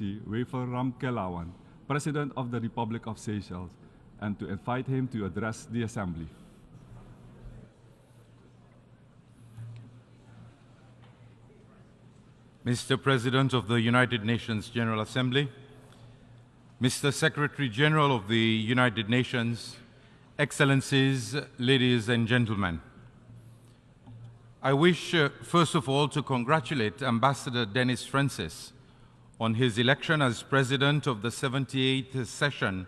Wavel Ramkalawan, President of the Republic of Seychelles, and to invite him to address the Assembly. Mr. President of the United Nations General Assembly, Mr. Secretary General of the United Nations, Excellencies, ladies and gentlemen, I wish, first of all, to congratulate Ambassador Dennis Francis on his election as President of the 78th session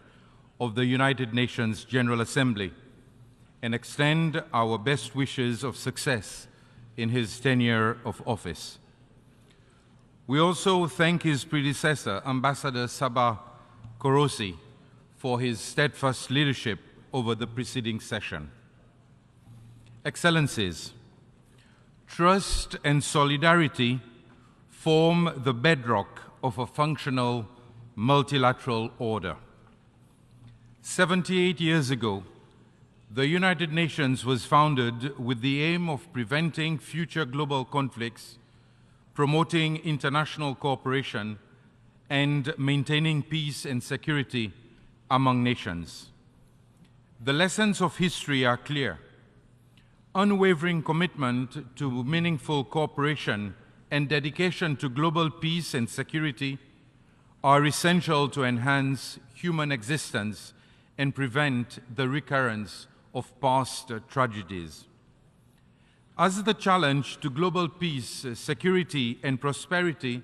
of the United Nations General Assembly and extend our best wishes of success in his tenure of office. We also thank his predecessor, Ambassador Sabah Korosi, for his steadfast leadership over the preceding session. Excellencies, trust and solidarity form the bedrock of a functional multilateral order. 78 years ago, the United Nations was founded with the aim of preventing future global conflicts, promoting international cooperation, and maintaining peace and security among nations. The lessons of history are clear. Unwavering commitment to meaningful cooperation and dedication to global peace and security are essential to enhance human existence and prevent the recurrence of past tragedies. As the challenge to global peace, security, and prosperity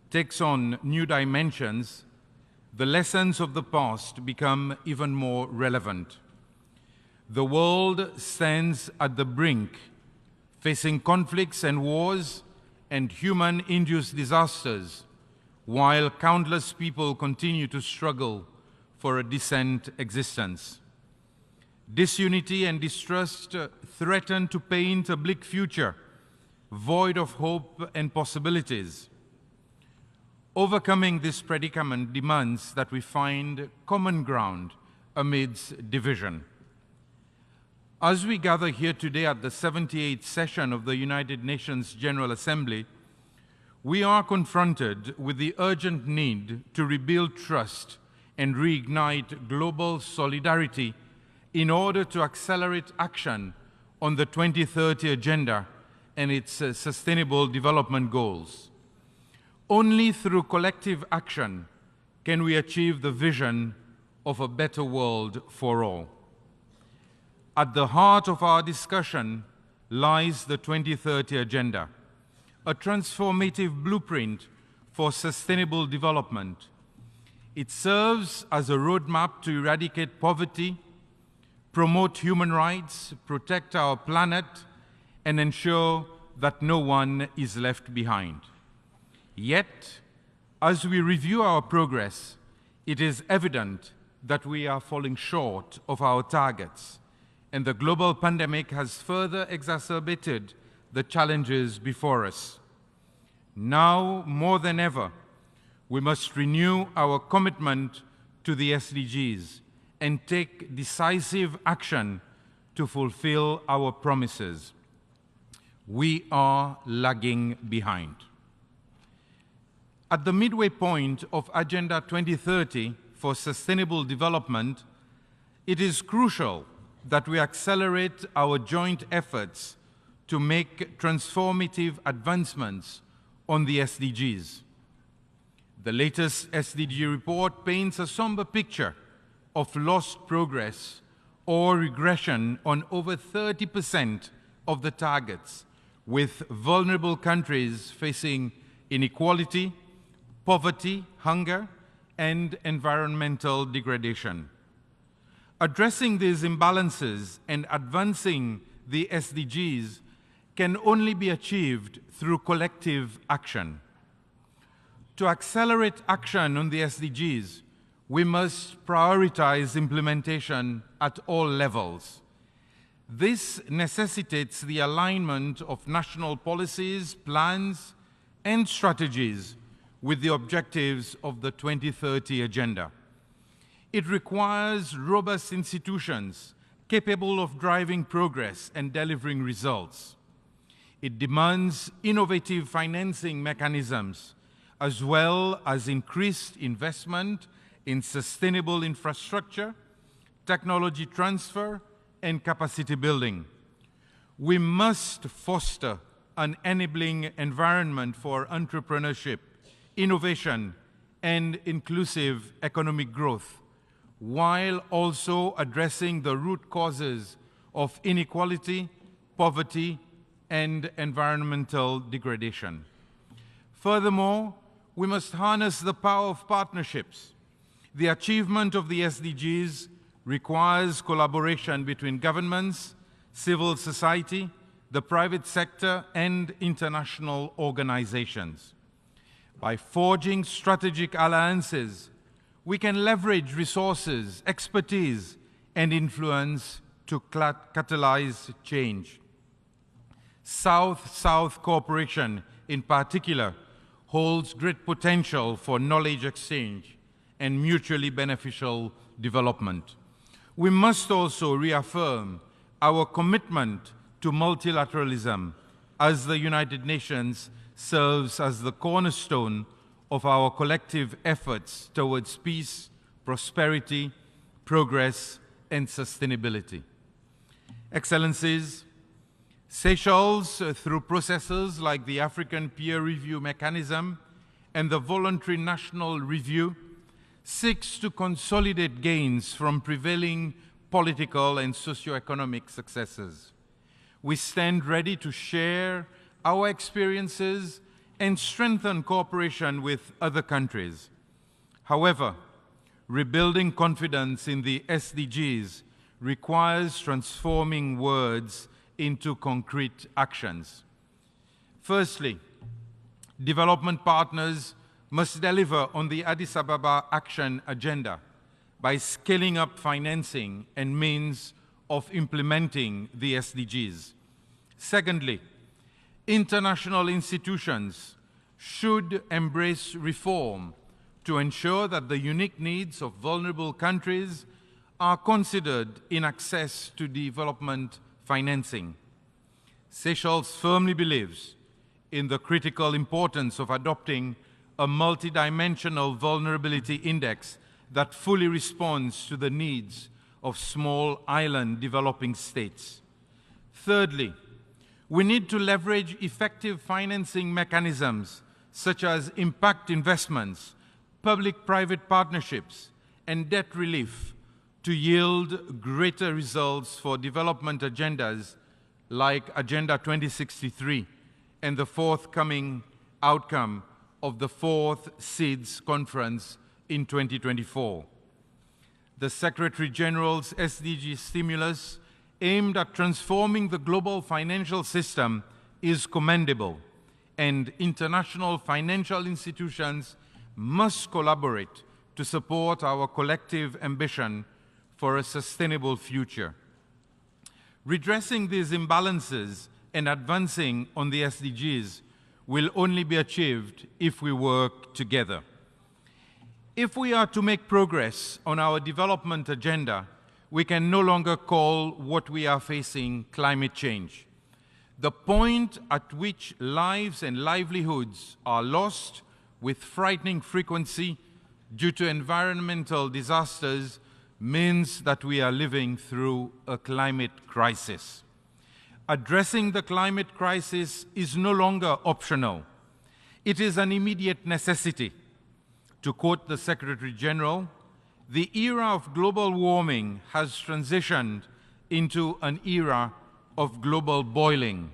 takes on new dimensions, the lessons of the past become even more relevant. The world stands at the brink, facing conflicts and wars and human-induced disasters, while countless people continue to struggle for a decent existence. Disunity and distrust threaten to paint a bleak future, void of hope and possibilities. Overcoming this predicament demands that we find common ground amidst division. As we gather here today at the 78th session of the United Nations General Assembly, we are confronted with the urgent need to rebuild trust and reignite global solidarity in order to accelerate action on the 2030 Agenda and its Sustainable Development Goals. Only through collective action can we achieve the vision of a better world for all. At the heart of our discussion lies the 2030 Agenda, a transformative blueprint for sustainable development. It serves as a roadmap to eradicate poverty, promote human rights, protect our planet, and ensure that no one is left behind. Yet, as we review our progress, it is evident that we are falling short of our targets, and the global pandemic has further exacerbated the challenges before us. Now, more than ever, we must renew our commitment to the SDGs and take decisive action to fulfill our promises. We are lagging behind. At the midway point of Agenda 2030 for Sustainable Development, it is crucial that we accelerate our joint efforts to make transformative advancements on the SDGs. The latest SDG report paints a somber picture of lost progress or regression on over 30% of the targets, with vulnerable countries facing inequality, poverty, hunger, and environmental degradation. Addressing these imbalances and advancing the SDGs can only be achieved through collective action. To accelerate action on the SDGs, we must prioritize implementation at all levels. This necessitates the alignment of national policies, plans, and strategies with the objectives of the 2030 Agenda. It requires robust institutions capable of driving progress and delivering results. It demands innovative financing mechanisms as well as increased investment in sustainable infrastructure, technology transfer, and capacity building. We must foster an enabling environment for entrepreneurship, innovation, and inclusive economic growth, while also addressing the root causes of inequality, poverty, and environmental degradation. Furthermore, we must harness the power of partnerships. The achievement of the SDGs requires collaboration between governments, civil society, the private sector, and international organizations. By forging strategic alliances, we can leverage resources, expertise, and influence to catalyze change. South-South cooperation, in particular, holds great potential for knowledge exchange and mutually beneficial development. We must also reaffirm our commitment to multilateralism as the United Nations serves as the cornerstone of our collective efforts towards peace, prosperity, progress, and sustainability. Excellencies, Seychelles, through processes like the African Peer Review Mechanism and the Voluntary National Review, seeks to consolidate gains from prevailing political and socio-economic successes. We stand ready to share our experiences and strengthen cooperation with other countries. However, rebuilding confidence in the SDGs requires transforming words into concrete actions. Firstly, development partners must deliver on the Addis Ababa Action Agenda by scaling up financing and means of implementing the SDGs. Secondly, international institutions should embrace reform to ensure that the unique needs of vulnerable countries are considered in access to development financing. Seychelles firmly believes in the critical importance of adopting a multidimensional vulnerability index that fully responds to the needs of small island developing states. Thirdly, we need to leverage effective financing mechanisms such as impact investments, public-private partnerships, and debt relief to yield greater results for development agendas like Agenda 2063 and the forthcoming outcome of the 4th SEEDS Conference in 2024. The Secretary General's SDG stimulus aimed at transforming the global financial system is commendable, and international financial institutions must collaborate to support our collective ambition for a sustainable future. Redressing these imbalances and advancing on the SDGs will only be achieved if we work together. If we are to make progress on our development agenda, we can no longer call what we are facing climate change. The point at which lives and livelihoods are lost with frightening frequency due to environmental disasters means that we are living through a climate crisis. Addressing the climate crisis is no longer optional. It is an immediate necessity. To quote the Secretary General, the era of global warming has transitioned into an era of global boiling,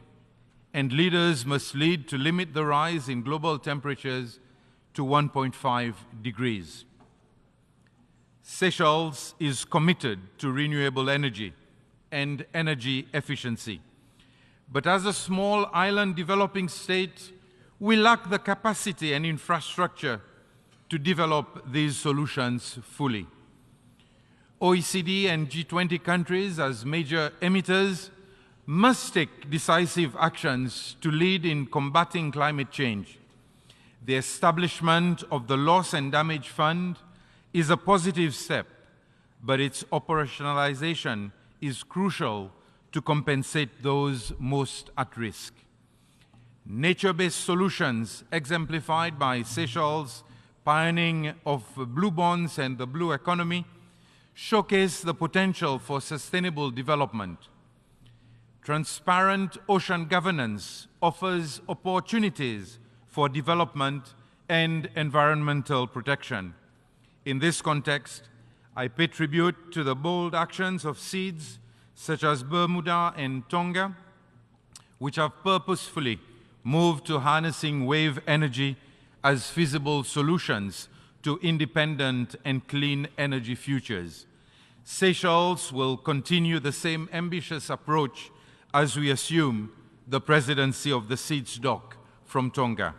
and leaders must lead to limit the rise in global temperatures to 1.5 degrees. Seychelles is committed to renewable energy and energy efficiency. But as a small island developing state, we lack the capacity and infrastructure to develop these solutions fully. OECD and G20 countries, as major emitters, must take decisive actions to lead in combating climate change. The establishment of the Loss and Damage Fund is a positive step, but its operationalization is crucial to compensate those most at risk. Nature-based solutions exemplified by Seychelles' pioneering of blue bonds and the blue economy showcase the potential for sustainable development. Transparent ocean governance offers opportunities for development and environmental protection. In this context, I pay tribute to the bold actions of SEEDS such as Bermuda and Tonga, which have purposefully moved to harnessing wave energy as feasible solutions to independent and clean energy futures. Seychelles will continue the same ambitious approach as we assume the presidency of the SEEDS DOC from Tonga.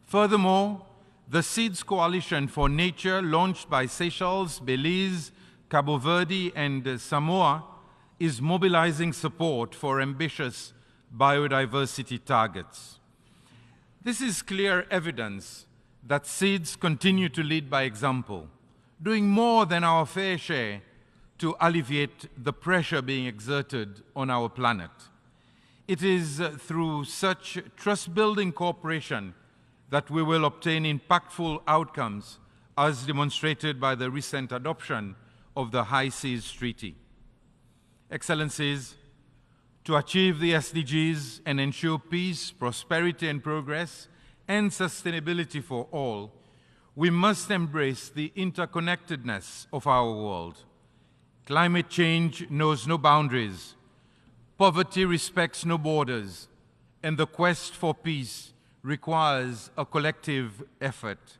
Furthermore, the SEEDS Coalition for Nature, launched by Seychelles, Belize, Cabo Verde, and Samoa, is mobilizing support for ambitious biodiversity targets. This is clear evidence that SEEDS continue to lead by example, doing more than our fair share to alleviate the pressure being exerted on our planet. It is through such trust-building cooperation that we will obtain impactful outcomes, as demonstrated by the recent adoption of the High Seas Treaty. Excellencies, to achieve the SDGs and ensure peace, prosperity and progress, and sustainability for all, we must embrace the interconnectedness of our world. Climate change knows no boundaries, poverty respects no borders, and the quest for peace requires a collective effort.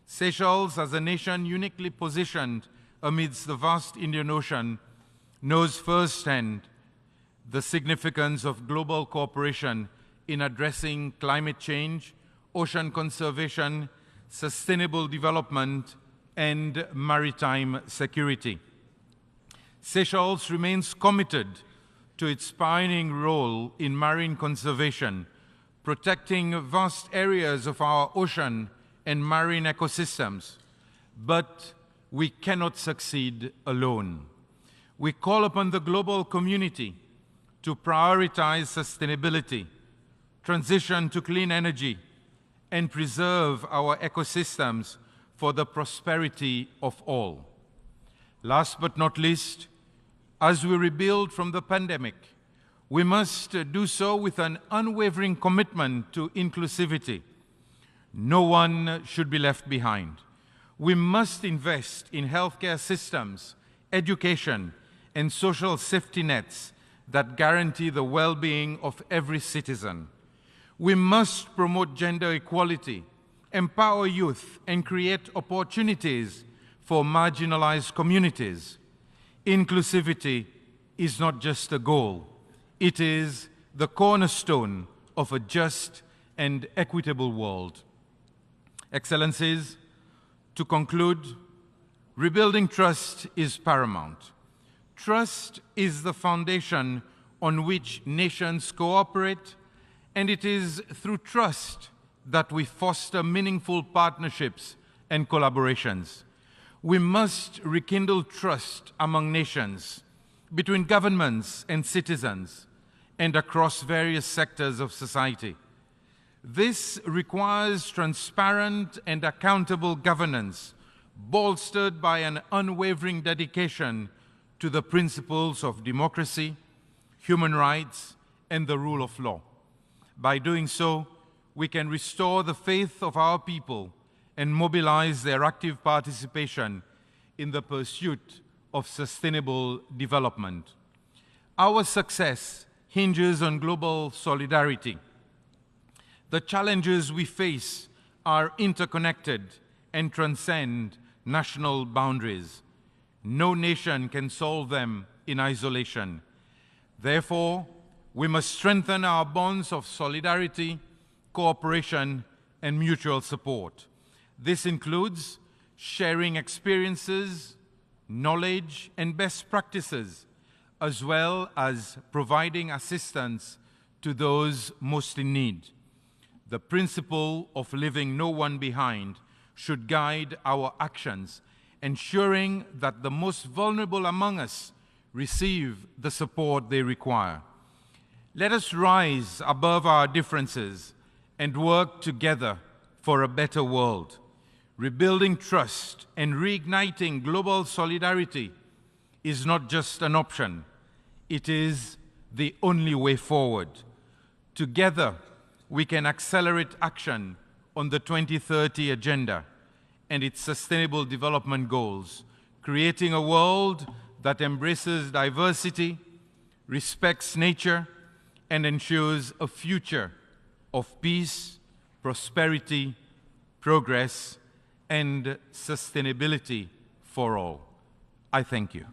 Seychelles, as a nation uniquely positioned amidst the vast Indian Ocean, knows firsthand the significance of global cooperation in addressing climate change, ocean conservation, sustainable development, and maritime security. Seychelles remains committed to its pioneering role in marine conservation, protecting vast areas of our ocean and marine ecosystems. But we cannot succeed alone. We call upon the global community to prioritize sustainability, transition to clean energy, and preserve our ecosystems for the prosperity of all. Last but not least, as we rebuild from the pandemic, we must do so with an unwavering commitment to inclusivity. No one should be left behind. We must invest in healthcare systems, education, and social safety nets that guarantee the well-being of every citizen. We must promote gender equality, empower youth, and create opportunities for marginalized communities. Inclusivity is not just a goal, it is the cornerstone of a just and equitable world. Excellencies, to conclude, rebuilding trust is paramount. Trust is the foundation on which nations cooperate, and it is through trust that we foster meaningful partnerships and collaborations. We must rekindle trust among nations, between governments and citizens, and across various sectors of society. This requires transparent and accountable governance, bolstered by an unwavering dedication to the principles of democracy, human rights, and the rule of law. By doing so, we can restore the faith of our people and mobilize their active participation in the pursuit of sustainable development. Our success hinges on global solidarity. The challenges we face are interconnected and transcend national boundaries. No nation can solve them in isolation. Therefore, we must strengthen our bonds of solidarity, cooperation, and mutual support. This includes sharing experiences, knowledge, and best practices, as well as providing assistance to those most in need. The principle of leaving no one behind should guide our actions, ensuring that the most vulnerable among us receive the support they require. Let us rise above our differences and work together for a better world. Rebuilding trust and reigniting global solidarity is not just an option, it is the only way forward. Together, we can accelerate action on the 2030 Agenda and its Sustainable Development Goals, creating a world that embraces diversity, respects nature, and ensures a future of peace, prosperity, progress, and sustainability for all. I thank you.